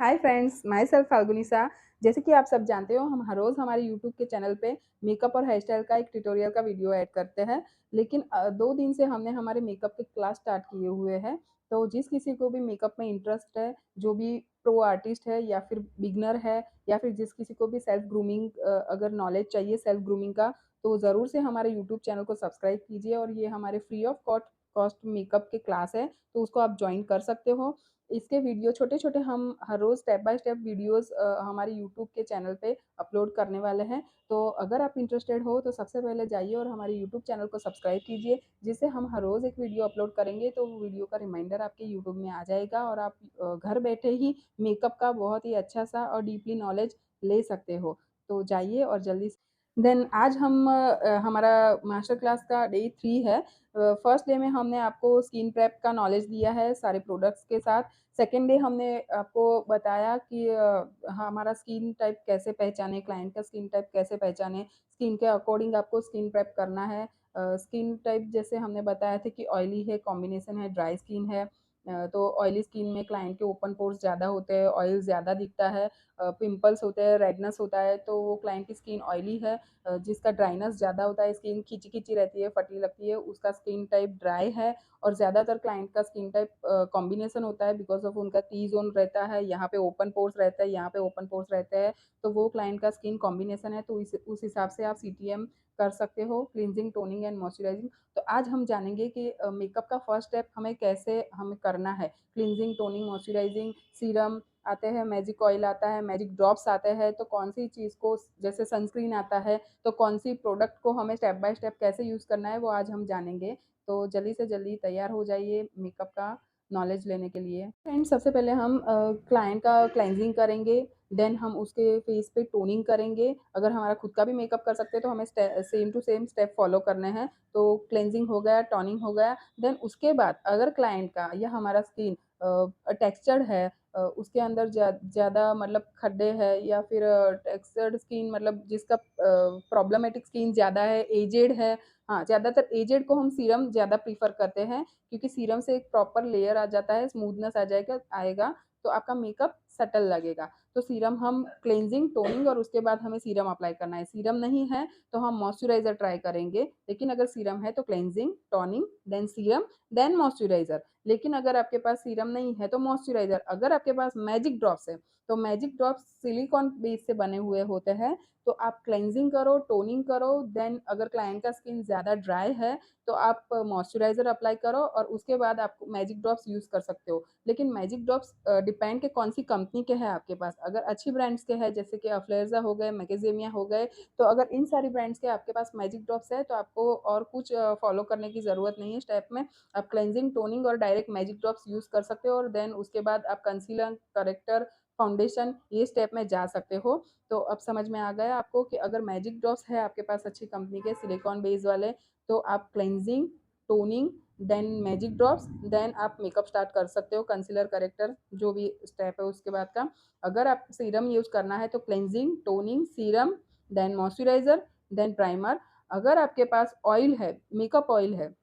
Hi friends, my self फाल्गुनिसा। जैसे कि आप सब जानते हो, हम हर रोज़ हमारे यूट्यूब के चैनल पे मेकअप और हेयर स्टाइल का एक ट्यूटोरियल का वीडियो ऐड करते हैं। लेकिन 2 दिन से हमने हमारे मेकअप के क्लास स्टार्ट किए हुए हैं। तो जिस किसी को भी मेकअप में इंटरेस्ट है, जो भी प्रो आर्टिस्ट है या फिर बिगिनर है या फिर जिस किसी को भी सेल्फ ग्रूमिंग अगर नॉलेज चाहिए सेल्फ ग्रूमिंग का, तो ज़रूर से हमारे यूट्यूब चैनल को सब्सक्राइब कीजिए। और ये हमारे फ्री ऑफ कॉस्ट मेकअप के क्लास है, तो उसको आप जॉइन कर सकते हो। इसके वीडियो छोटे-छोटे हम हर रोज़ स्टेप बाय स्टेप वीडियोज़ हमारे यूट्यूब के चैनल पे अपलोड करने वाले हैं। तो अगर आप इंटरेस्टेड हो तो सबसे पहले जाइए और हमारे यूट्यूब चैनल को सब्सक्राइब कीजिए, जिससे हम हर रोज़ एक वीडियो अपलोड करेंगे तो वो वीडियो का रिमाइंडर आपके यूट्यूब में आ जाएगा और आप घर बैठे ही मेकअप का बहुत ही अच्छा-सा और डीपली नॉलेज ले सकते हो। तो जाइए और जल्दी से देन आज हम हमारा मास्टर क्लास का डे 3 है। फर्स्ट डे में हमने आपको स्किन प्रेप का नॉलेज दिया है सारे प्रोडक्ट्स के साथ। सेकंड डे हमने आपको बताया कि हमारा स्किन टाइप कैसे पहचानें, क्लाइंट का स्किन टाइप कैसे पहचानें, स्किन के अकॉर्डिंग आपको स्किन प्रेप करना है। स्किन टाइप जैसे हमने बताया था कि ऑयली है, कॉम्बिनेशन है, ड्राई स्किन है। तो ऑयली स्किन में क्लाइंट के ओपन पोर्स ज़्यादा होते हैं, ऑयल ज़्यादा दिखता है, पिंपल्स होते हैं, रेडनेस होता है, तो वो क्लाइंट की स्किन ऑयली है। जिसका ड्राइनेस ज़्यादा होता है, स्किन खिंची-खिंची रहती है, फटी लगती है, उसका स्किन टाइप ड्राई है। और ज़्यादातर क्लाइंट का स्किन टाइप कॉम्बिनेशन होता है बिकॉज़ ऑफ उनका टी ज़ोन रहता है, यहाँ पे ओपन पोर्स रहता है, यहाँ पे ओपन पोर्स रहते हैं, तो वो क्लाइंट का स्किन कॉम्बिनेशन है, तो उस हिसाब से आप सीटीएम कर सकते हो, क्लींजिंग, टोनिंग एंड मॉइस्चराइजिंग। तो आज हम जानेंगे कि मेकअप का फर्स्ट स्टेप हमें करना है। क्लींजिंग, टोनिंग, मॉइस्चराइजिंग, सीरम आते हैं, मैजिक ऑयल आता है, मैजिक ड्रॉप्स आते हैं, तो कौन-सी चीज़ को जैसे सनस्क्रीन आता है, तो कौन-सी प्रोडक्ट को हमें स्टेप बाय स्टेप कैसे यूज़ करना है, वो आज हम जानेंगे। तो जल्दी से जल्दी तैयार हो जाइए मेकअप का नॉलेज लेने के लिए। फ्रेंड्स, सबसे पहले हम क्लाइंट का क्लेंजिंग करेंगे, देन हम उसके फेस पे टोनिंग करेंगे। अगर हमारा खुद का भी मेकअप कर सकते हैं तो हमें same to same step follow करने हैं। तो क्लेंजिंग हो गया, टोनिंग हो गया, देन उसके बाद अगर क्लाइंट का या हमारा स्किन टेक्सचर्ड है, उसके अंदर ज़्यादा मतलब खड्डे हैं या फिर टेक्सचर्ड स्किन मतलब जिसका प्रॉब्लमेटिक स्किन ज़्यादा है, एजेड है। हाँ, ज़्यादातर एजेड को हम सीरम ज़्यादा प्रेफ़र करते हैं, क्योंकि सीरम से एक प्रॉपर लेयर आ जाता है, स्मूथनेस आएगा, तो आपका मेकअप सटल लगेगा। तो सीरम हम क्लींजिंग, टोनिंग और उसके बाद हमें सीरम अप्लाई करना है। सीरम नहीं है तो हम मॉइस्चराइज़र ट्राई करेंगे, लेकिन अगर सीरम है तो cleansing, toning, then serum, then moisturiser. लेकिन अगर आपके पास सीरम नहीं है तो मॉइस्चराइज़र। अगर आपके पास मैजिक ड्रॉप्स है, तो मैजिक ड्रॉप्स सिलिकॉन बेस से बने हुए होते हैं, तो आप क्लींजिंग करो, टोनिंग करो, देन अगर क्लाइंट का स्किन ज़्यादा ड्राई है, तो आप मॉइस्चराइज़र अप्लाई करो और उसके बाद आप मैजिक ड्रॉप्स यूज़ कर सकते हो। लेकिन मैजिक ड्रॉप्स डिपेंड के कौन-सी कंपनी के हैं आपके पास। अगर अच्छी ब्रांड्स के हैं जैसे कि अफ्लेज़ा हो गए, मैकेज़ेमिया हो गए, तो अगर इन सारी ब्रांड्स के आपके पास मैजिक ड्रॉप्स है, तो आपको और कुछ फॉलो करने की ज़रूरत नहीं है स्टेप में। आप क्लेंजिंग, टोनिंग और डायरेक्ट मैजिक ड्रॉप्स यूज़ कर सकते हो और देन उसके बाद आप कंसीलर, करेक्टर, फाउंडेशन ये स्टेप में जा सकते हो। तो अब समझ में आ गया आपको कि अगर मैजिक ड्रॉप्स है आपके पास अच्छी कंपनी के सिलिकॉन बेस वाले, तो आप cleansing, toning, then magic drops, then आप मेकअप स्टार्ट कर सकते हो, कंसीलर, करेक्टर जो भी स्टेप है उसके बाद का। अगर आप सीरम यूज़ करना है तो cleansing, toning, serum, then moisturiser, then primer. अगर आपके पास ऑयल है, मेकअप ऑयल है,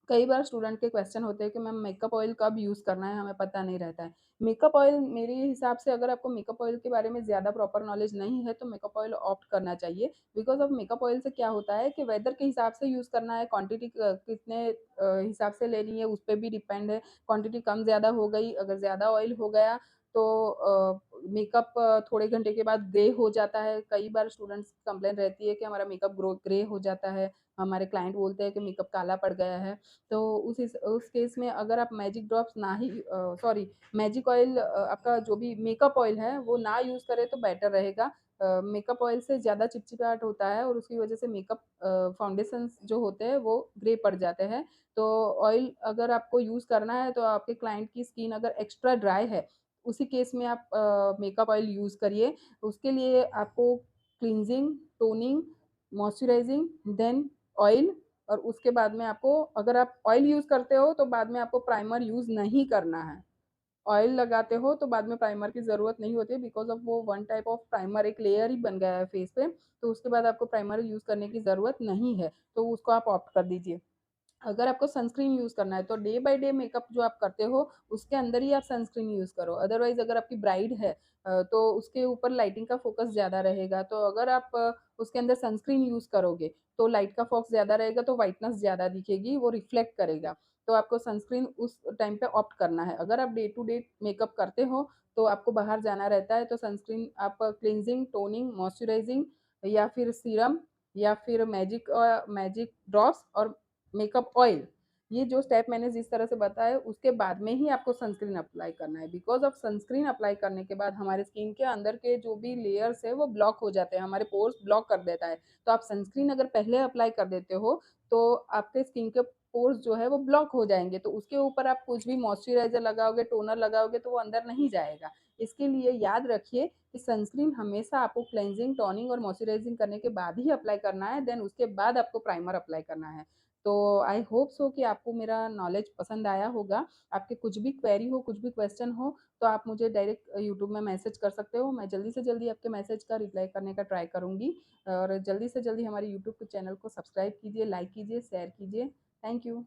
कई बार स्टूडेंट के क्वेश्चन होते हैं कि मैम मेकअप ऑयल कब यूज़ करना है, हमें पता नहीं रहता है। मेकअप ऑयल मेरे हिसाब से अगर आपको मेकअप ऑयल के बारे में ज़्यादा प्रॉपर नॉलेज नहीं है तो मेकअप ऑयल ऑप्ट करना चाहिए। बिकॉज़ ऑफ मेकअप ऑयल से क्या होता है कि वेदर के हिसाब से यूज़ करना है, क्वांटिटी कितने हिसाब से लेनी है उस पे भी डिपेंड है। क्वांटिटी कम ज़्यादा हो गई, अगर ज़्यादा ऑयल हो गया तो मेकअप थोड़े घंटे के बाद ग्रे हो जाता है। कई बार स्टूडेंट्स की कंप्लेंट रहती है कि हमारा मेकअप ग्रे हो जाता है। हमारे क्लाइंट बोलते हैं कि मेकअप काला पड़ गया है। तो उस केस में अगर आप मैजिक ड्रॉप्स ना ही सॉरी मैजिक ऑयल आपका जो भी मेकअप ऑयल है वो ना यूज़ करें तो बेटर रहेगा। मेकअप ऑयल से ज़्यादा चिपचिपाहट होता है और उसकी वजह से मेकअप फाउंडेशंस जो होते हैं वो ग्रे पड़ जाते हैं। तो ऑयल अगर आपको यूज़ करना है तो आपके क्लाइंट की स्किन अगर एक्स्ट्रा ड्राई है, उसी केस में आप मेकअप ऑयल यूज़ करिए। उसके लिए आपको cleansing, toning, moisturising, then oil और उसके बाद में आपको अगर आप ऑयल यूज़ करते हो तो बाद में आपको प्राइमर यूज़ नहीं करना है। ऑयल लगाते हो तो बाद में प्राइमर की ज़रूरत नहीं होती है बिकॉज़ ऑफ वो वन टाइप ऑफ प्राइमर एक लेयर ही बन गया है फेस पे, तो उसके बाद आपको प्राइमर यूज़ करने की ज़रूरत नहीं है, तो उसको आप ऑप्ट कर दीजिए। अगर आपको सनस्क्रीन यूज़ करना है, तो डे बाय डे मेकअप जो आप करते हो, उसके अंदर ही आप सनस्क्रीन यूज़ करो। अदरवाइज़ अगर आपकी ब्राइड है तो उसके ऊपर लाइटिंग का फ़ोकस ज़्यादा रहेगा। तो अगर आप उसके अंदर सनस्क्रीन यूज़ करोगे, तो लाइट का फ़ोकस ज़्यादा रहेगा, तो व्हाइटनेस ज़्यादा दिखेगी, वो रिफ्लेक्ट करेगा। तो आपको सनस्क्रीन उस टाइम पे ऑप्ट करना है। अगर आप डे टू डे मेकअप करते हो, तो आपको बाहर जाना रहता है, तो सनस्क्रीन आप क्लींजिंग, टोनिंग, मॉइस्चराइज़िंग या फिर सीरम या फिर मैजिक ड्रॉप्स और मेकअप ऑयल, ये जो स्टेप मैंने जिस तरह से बताया उसके बाद में ही आपको सनस्क्रीन अप्लाई करना है। बिकॉज़ ऑफ सनस्क्रीन अप्लाई करने के बाद हमारे स्किन के अंदर के जो भी लेयर्स है वो ब्लॉक हो जाते हैं, हमारे पोर्स ब्लॉक कर देता है। तो आप सनस्क्रीन अगर पहले अप्लाई कर देते हो, तो आपके स्किन के पोर्स जो है वो ब्लॉक हो जाएँगे, तो उसके ऊपर आप कुछ भी मॉइस्चराइज़र लगाओगे, टोनर लगाओगे तो वो अंदर नहीं जाएगा। इसके लिए याद रखिए कि सनस्क्रीन हमेशा आपको क्लेंजिंग, टोनिंग और मॉइस्चराइज़िंग करने के बाद ही अप्लाई करना है, देन उसके बाद आपको प्राइमर अप्लाई करना है। तो आई होप सो कि आपको मेरा नॉलेज पसंद आया होगा। आपके कुछ भी क्वेरी हो, कुछ भी क्वेश्चन हो, तो आप मुझे डायरेक्ट यूट्यूब में मैसेज कर सकते हो। मैं जल्दी से जल्दी आपके मैसेज का रिप्लाई करने का ट्राई करूँगी और जल्दी से जल्दी हमारे यूट्यूब के चैनल को सब्सक्राइब कीजिए, लाइक कीजिए, शेयर कीजिए। Thank you.